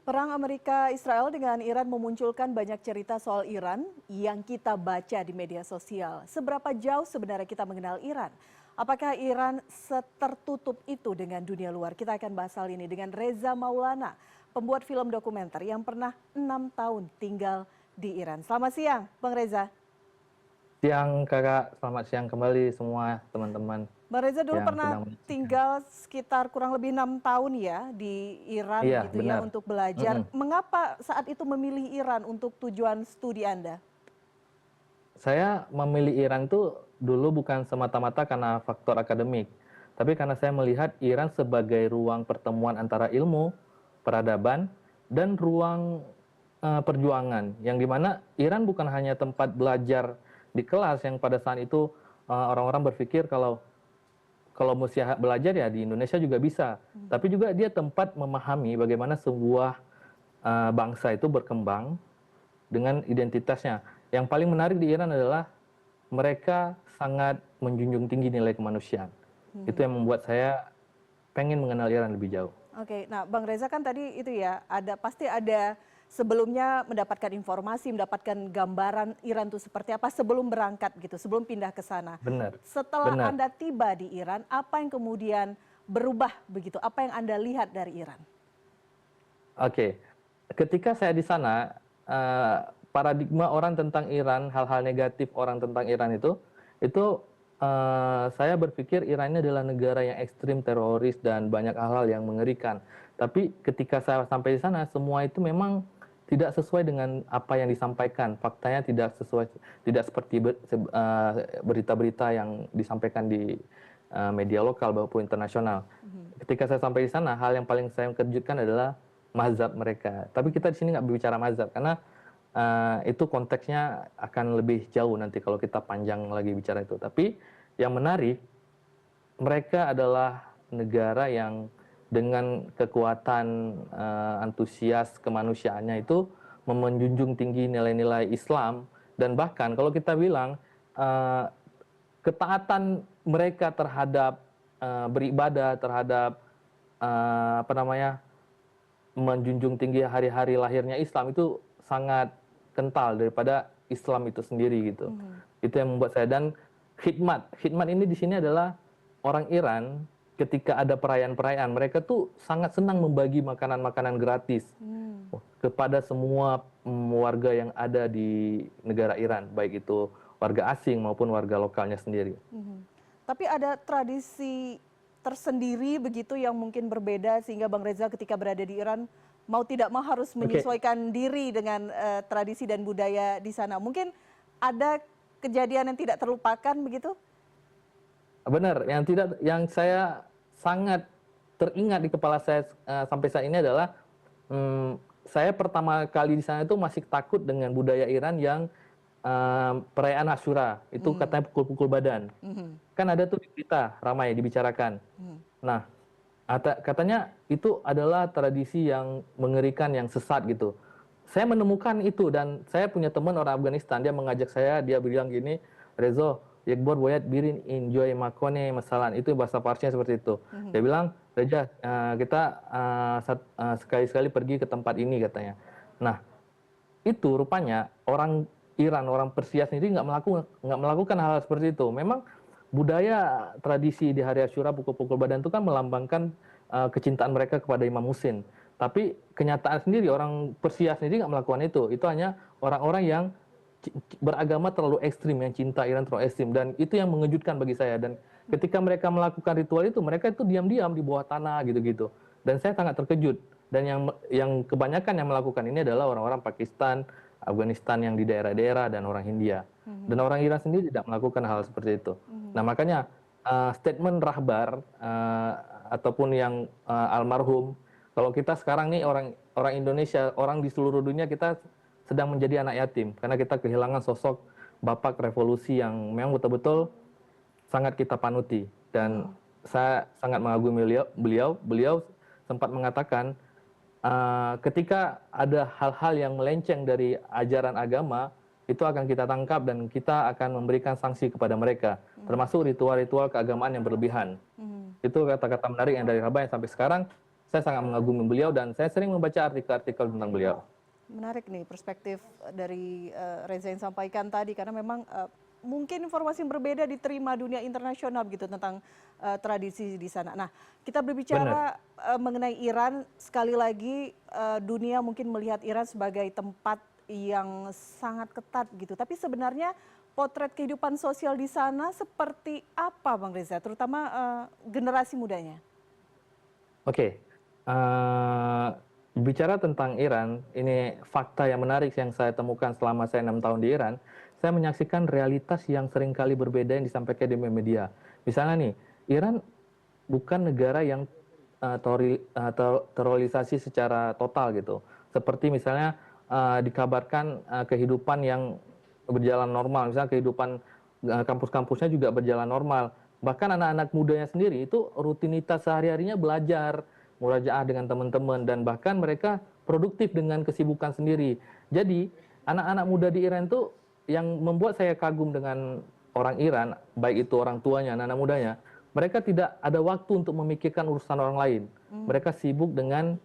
Perang Amerika-Israel dengan Iran memunculkan banyak cerita soal Iran yang kita baca di media sosial. Seberapa jauh sebenarnya kita mengenal Iran? Apakah Iran setertutup itu dengan dunia luar? Kita akan bahas hal ini dengan Reza Maulana, pembuat film dokumenter yang pernah 6 tahun tinggal di Iran. Selamat siang, Bang Reza. Siang kakak, selamat siang kembali semua teman-teman Bang Reza dulu yang pernah sedang menyaksikan. tinggal sekitar kurang lebih 6 tahun ya di Iran Iya, gitu ya benar. untuk belajar. Mm-mm. Mengapa saat itu memilih Iran untuk tujuan studi Anda? Saya memilih Iran tuh dulu bukan semata-mata karena faktor akademik, tapi karena saya melihat Iran sebagai ruang pertemuan antara ilmu, peradaban, dan ruang perjuangan. Yang dimana Iran bukan hanya tempat belajar di kelas yang pada saat itu orang-orang berpikir kalau mesti belajar ya di Indonesia juga bisa. Tapi juga dia tempat memahami bagaimana sebuah bangsa itu berkembang dengan identitasnya. Yang paling menarik di Iran adalah mereka sangat menjunjung tinggi nilai kemanusiaan. Itu yang membuat saya pengen mengenal Iran lebih jauh. Oke, nah Bang Reza kan tadi itu ya, pasti ada sebelumnya mendapatkan informasi, mendapatkan gambaran Iran itu seperti apa sebelum berangkat gitu, sebelum pindah ke sana. Benar, Setelah benar. Anda tiba di Iran, apa yang kemudian berubah begitu? Apa yang Anda lihat dari Iran? Oke, ketika saya di sana, paradigma orang tentang Iran, hal-hal negatif orang tentang Iran itu saya berpikir Iran ini adalah negara yang ekstrim teroris dan banyak hal-hal yang mengerikan. Tapi ketika saya sampai di sana, semua itu memang tidak sesuai dengan apa yang disampaikan. Faktanya tidak sesuai, tidak seperti berita-berita yang disampaikan di media lokal maupun internasional. Ketika saya sampai di sana, hal yang paling saya kejutkan adalah mazhab mereka. Tapi kita di sini nggak berbicara mazhab karena itu konteksnya akan lebih jauh nanti kalau kita panjang lagi bicara itu. Tapi yang menarik, mereka adalah negara yang dengan kekuatan antusias kemanusiaannya itu menjunjung tinggi nilai-nilai Islam dan bahkan kalau kita bilang uh, ketaatan mereka terhadap beribadah terhadap apa namanya menjunjung tinggi hari-hari lahirnya Islam itu sangat kental daripada Islam itu sendiri gitu. Itu yang membuat saya dan khidmat ini di sini adalah orang Iran ketika ada perayaan-perayaan mereka tuh sangat senang membagi makanan-makanan gratis kepada semua warga yang ada di negara Iran, baik itu warga asing maupun warga lokalnya sendiri. Tapi ada tradisi tersendiri begitu yang mungkin berbeda sehingga Bang Reza ketika berada di Iran mau tidak mau harus Oke, menyesuaikan diri dengan tradisi dan budaya di sana. Mungkin ada kejadian yang tidak terlupakan begitu? benar. Yang saya sangat teringat di kepala saya sampai saat ini adalah saya pertama kali di sana itu masih takut dengan budaya Iran yang perayaan Asyura itu katanya pukul-pukul badan. Kan ada tuh di berita ramai dibicarakan. Nah, katanya itu adalah tradisi yang mengerikan, yang sesat gitu. Saya menemukan itu dan saya punya teman orang Afghanistan, dia mengajak saya, dia bilang gini, Rezo, Yekbor Boyat Birin enjoy makone masalan, itu bahasa Parsinya seperti itu. Dia bilang, Reza, kita sekali-sekali pergi ke tempat ini katanya. Nah, itu rupanya orang Iran, orang Persia sendiri nggak melakukan hal seperti itu. Memang budaya tradisi di hari Asyura pukul-pukul badan itu kan melambangkan kecintaan mereka kepada Imam Husain. Tapi kenyataan sendiri orang Persia sendiri nggak melakukan itu. Itu hanya orang-orang yang beragama terlalu ekstrim, yang cinta Iran terlalu ekstrim, dan itu yang mengejutkan bagi saya. Dan ketika mereka melakukan ritual itu, mereka itu diam-diam di bawah tanah gitu-gitu. Dan saya sangat terkejut. Dan yang kebanyakan yang melakukan ini adalah orang-orang Pakistan, Afghanistan yang di daerah-daerah dan orang Hindia. Dan orang Iran sendiri tidak melakukan hal seperti itu. Nah makanya statement Rahbar ataupun yang almarhum, kalau kita sekarang nih orang orang Indonesia, orang di seluruh dunia kita sedang menjadi anak yatim karena kita kehilangan sosok bapak revolusi yang memang betul-betul sangat kita panuti dan saya sangat mengagumi beliau sempat mengatakan ketika ada hal-hal yang melenceng dari ajaran agama itu akan kita tangkap dan kita akan memberikan sanksi kepada mereka termasuk ritual-ritual keagamaan yang berlebihan. Itu kata-kata menarik yang dari Rabai sampai sekarang saya sangat mengagumi beliau dan saya sering membaca artikel-artikel tentang beliau. Menarik nih perspektif dari Reza yang sampaikan tadi, karena memang mungkin informasi yang berbeda diterima dunia internasional begitu tentang tradisi di sana. Nah, kita berbicara mengenai Iran, sekali lagi dunia mungkin melihat Iran sebagai tempat yang sangat ketat gitu. Tapi sebenarnya potret kehidupan sosial di sana seperti apa, Bang Reza, terutama generasi mudanya? Oke, bicara tentang Iran, ini fakta yang menarik yang saya temukan selama saya 6 tahun di Iran. Saya menyaksikan realitas yang seringkali berbeda yang disampaikan di media. Misalnya nih, Iran bukan negara yang terorganisasi secara total gitu. Seperti misalnya dikabarkan kehidupan yang berjalan normal, misalnya kehidupan kampus-kampusnya juga berjalan normal. Bahkan anak-anak mudanya sendiri itu rutinitas sehari-harinya belajar, murajaah dengan teman-teman, dan bahkan mereka produktif dengan kesibukan sendiri. Jadi anak-anak muda di Iran itu yang membuat saya kagum dengan orang Iran, baik itu orang tuanya, anak-anak mudanya, mereka tidak ada waktu untuk memikirkan urusan orang lain. Mereka sibuk dengan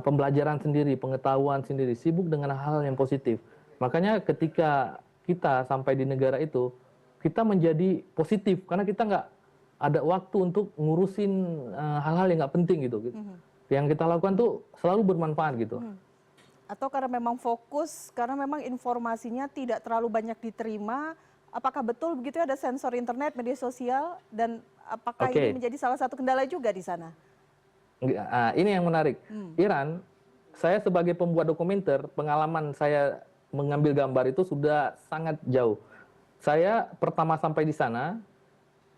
pembelajaran sendiri, pengetahuan sendiri, sibuk dengan hal-hal yang positif. Makanya ketika kita sampai di negara itu, kita menjadi positif karena kita nggak ada waktu untuk ngurusin hal-hal yang nggak penting gitu. Yang kita lakukan tuh selalu bermanfaat gitu. Atau karena memang fokus, karena memang informasinya tidak terlalu banyak diterima, apakah betul begitu ada sensor internet, media sosial, dan apakah ini menjadi salah satu kendala juga di sana? Ini yang menarik. Iran, saya sebagai pembuat dokumenter, pengalaman saya mengambil gambar itu sudah sangat jauh. Saya pertama sampai di sana,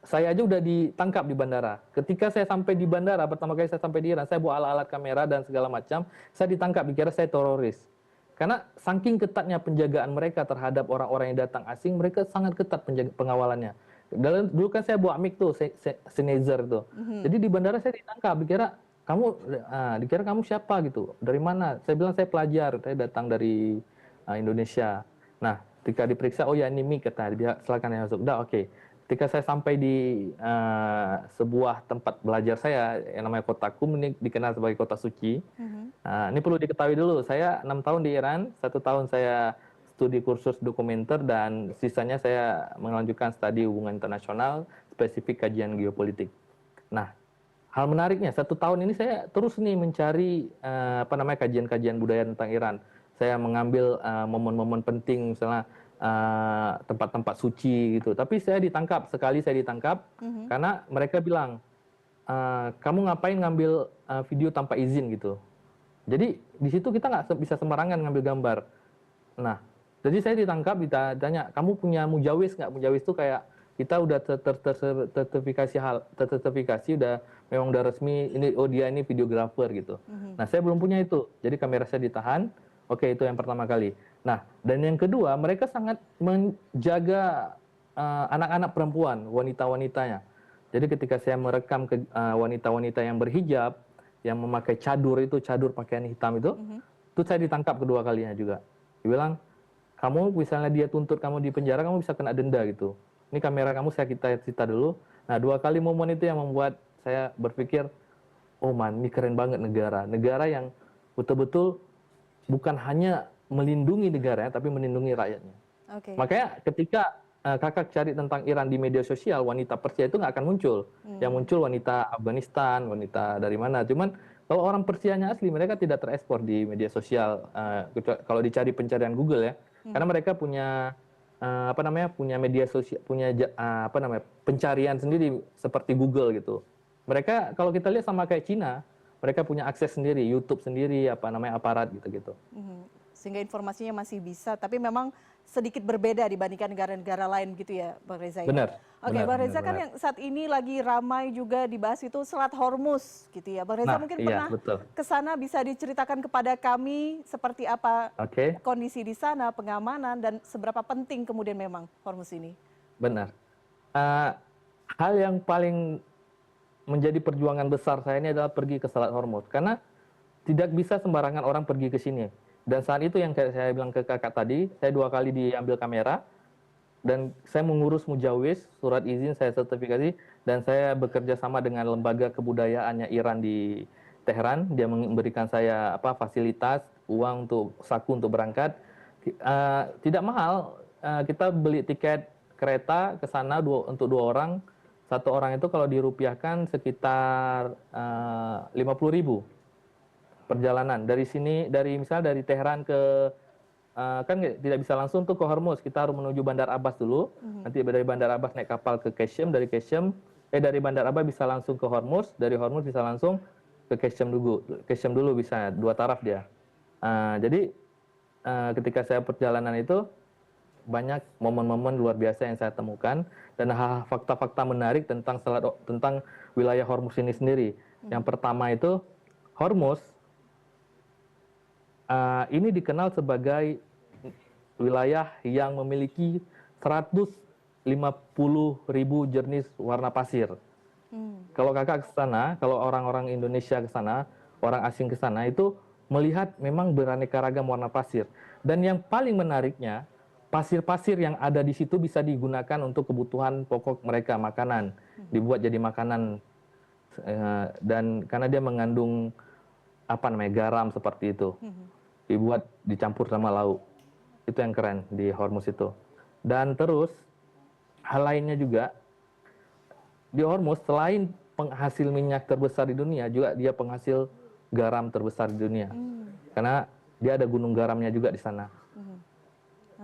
saya aja udah ditangkap di bandara. Ketika saya sampai di bandara, pertama kali saya sampai di Iran, saya bawa alat-alat kamera dan segala macam, saya ditangkap, dikira saya teroris. Karena saking ketatnya penjagaan mereka terhadap orang-orang yang datang asing, mereka sangat ketat pengawalannya. Dulu kan saya bawa mic tuh, Sennheiser tuh. Jadi di bandara saya ditangkap, dikira kamu siapa gitu, dari mana? Saya bilang saya pelajar, saya datang dari Indonesia. Nah, ketika diperiksa, oh ya ini mic, kata dia, silakan yang masuk. Udah oke. Ketika saya sampai di sebuah tempat belajar saya yang namanya Kota Qum, ini dikenal sebagai kota suci. Ini perlu diketahui dulu, saya 6 tahun di Iran, 1 tahun saya studi kursus dokumenter dan sisanya saya melanjutkan studi hubungan internasional, spesifik kajian geopolitik. Nah, hal menariknya 1 tahun ini saya terus nih mencari kajian-kajian budaya tentang Iran. Saya mengambil momen-momen penting, misalnya tempat-tempat suci gitu. Tapi saya ditangkap, sekali saya ditangkap karena mereka bilang, kamu ngapain ngambil video tanpa izin gitu. Jadi di situ kita nggak bisa sembarangan ngambil gambar. Nah, jadi saya ditangkap, ditanya, kamu punya mujawiz nggak? Mujawiz itu kayak kita udah tersertifikasi, memang udah resmi, dia ini videografer gitu. Nah, saya belum punya itu. Jadi kamera saya ditahan. Oke, itu yang pertama kali. Nah, dan yang kedua, mereka sangat menjaga anak-anak perempuan, wanita-wanitanya. Jadi ketika saya merekam wanita-wanita yang berhijab, yang memakai cadur pakaian hitam itu saya ditangkap kedua kalinya juga. Dia bilang, kamu misalnya dia tuntut kamu di penjara, kamu bisa kena denda gitu. Ini kamera kamu saya kita dulu. Nah, 2 kali momen itu yang membuat saya berpikir, oh man, ini keren banget negara. Negara yang betul-betul bukan hanya melindungi negaranya, tapi melindungi rakyatnya. Makanya ketika kakak cari tentang Iran di media sosial, wanita Persia itu nggak akan muncul. Yang muncul wanita Afghanistan, wanita dari mana. Cuman kalau orang Persianya asli, mereka tidak terekspor di media sosial. Kalau dicari pencarian Google ya, karena mereka punya punya media sosial, punya pencarian sendiri seperti Google gitu. Mereka kalau kita lihat sama kayak Cina, mereka punya akses sendiri, YouTube sendiri, aparat gitu-gitu. Sehingga informasinya masih bisa, tapi memang sedikit berbeda dibandingkan negara-negara lain gitu ya, Bang Reza? Benar. Oke, Bang Reza, kan yang saat ini lagi ramai juga dibahas itu Selat Hormuz gitu ya. Bang Reza mungkin pernah ke sana, bisa diceritakan kepada kami seperti apa kondisi di sana, pengamanan, dan seberapa penting kemudian memang Hormuz ini? Benar. Hal yang paling menjadi perjuangan besar saya ini adalah pergi ke Selat Hormuz, karena tidak bisa sembarangan orang pergi ke sini. Dan saat itu yang saya bilang ke kakak tadi, saya 2 kali diambil kamera, dan saya mengurus mujawiz, surat izin saya sertifikasi, dan saya bekerja sama dengan lembaga kebudayaannya Iran di Teheran, dia memberikan saya fasilitas, uang untuk saku untuk berangkat. Tidak mahal, kita beli tiket kereta ke sana untuk 2 orang. 1 orang itu kalau dirupiahkan sekitar 50.000 perjalanan. Dari sini, misalnya dari Teheran ke kan tidak bisa langsung tuh ke Hormuz, kita harus menuju Bandar Abbas dulu. Nanti dari Bandar Abbas naik kapal ke Qeshm, dari Bandar Abbas bisa langsung ke Hormuz, dari Hormuz bisa langsung ke Qeshm dulu bisa 2 taraf dia. Jadi ketika saya perjalanan itu banyak momen-momen luar biasa yang saya temukan dan fakta-fakta menarik tentang wilayah Hormuz ini sendiri. Yang pertama itu Hormuz ini dikenal sebagai wilayah yang memiliki 150.000 jenis warna pasir. Kalau kakak ke sana, kalau orang-orang Indonesia ke sana, orang asing ke sana itu melihat memang beraneka ragam warna pasir. Dan yang paling menariknya, pasir-pasir yang ada di situ bisa digunakan untuk kebutuhan pokok mereka, makanan, dibuat jadi makanan. Dan karena dia mengandung garam seperti itu, dicampur sama lauk. Itu yang keren di Hormuz itu. Dan terus hal lainnya juga, di Hormuz selain penghasil minyak terbesar di dunia, juga dia penghasil garam terbesar di dunia. Karena dia ada gunung garamnya juga di sana.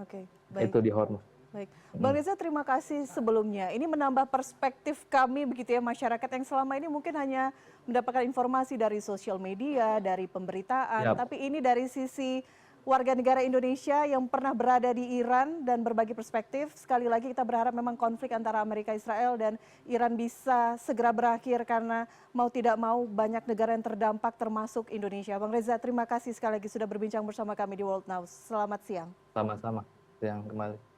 Oke, baik. Itu di Hormuz. Baik, Bang Reza, terima kasih sebelumnya. Ini menambah perspektif kami begitu ya, masyarakat yang selama ini mungkin hanya mendapatkan informasi dari sosial media, dari pemberitaan, tapi ini dari sisi warga negara Indonesia yang pernah berada di Iran dan berbagi perspektif. Sekali lagi kita berharap memang konflik antara Amerika Israel dan Iran bisa segera berakhir karena mau tidak mau banyak negara yang terdampak termasuk Indonesia. Bang Reza, terima kasih sekali lagi sudah berbincang bersama kami di World Now. Selamat siang. Sama-sama, siang kembali.